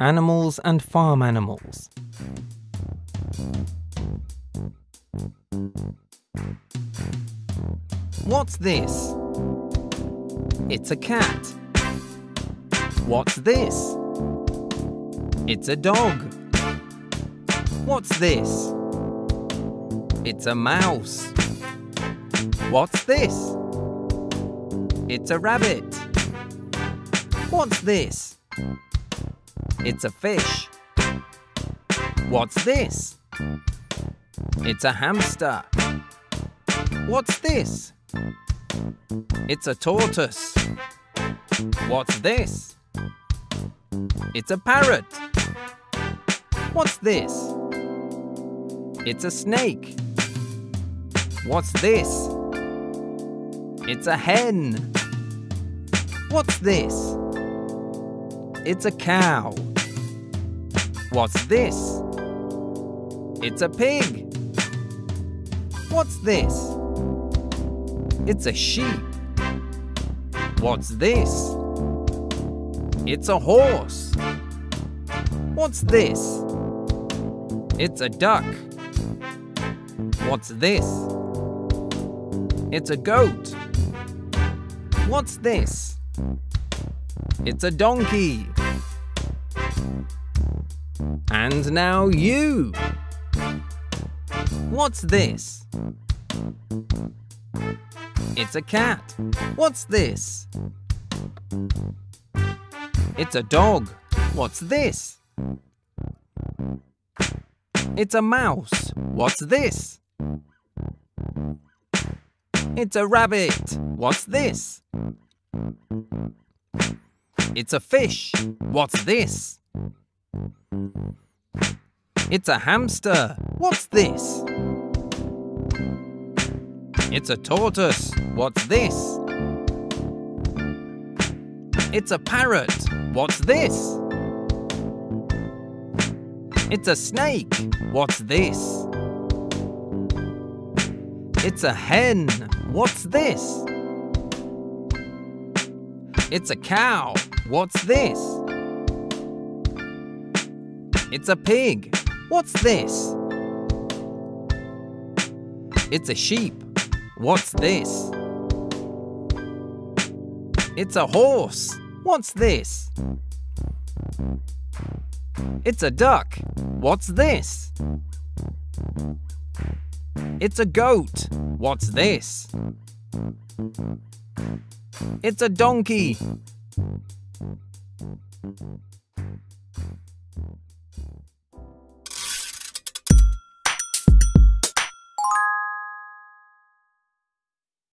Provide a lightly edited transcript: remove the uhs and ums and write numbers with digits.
Animals and farm animals. What's this? It's a cat. What's this? It's a dog. What's this? It's a mouse. What's this? It's a rabbit. What's this? It's a fish. What's this? It's a hamster. What's this? It's a tortoise. What's this? It's a parrot. What's this? It's a snake. What's this? It's a hen. What's this? It's a cow. What's this? It's a pig. What's this? It's a sheep. What's this? It's a horse. What's this? It's a duck. What's this? It's a goat. What's this? It's a donkey. And now you. What's this? It's a cat. What's this? It's a dog. What's this? It's a mouse. What's this? It's a rabbit. What's this? It's a fish. What's this? It's a hamster. What's this? It's a tortoise. What's this? It's a parrot. What's this? It's a snake. What's this? It's a hen. What's this? It's a cow. What's this? It's a pig. What's this? It's a sheep. What's this? It's a horse. What's this? It's a duck. What's this? It's a goat. What's this? It's a donkey.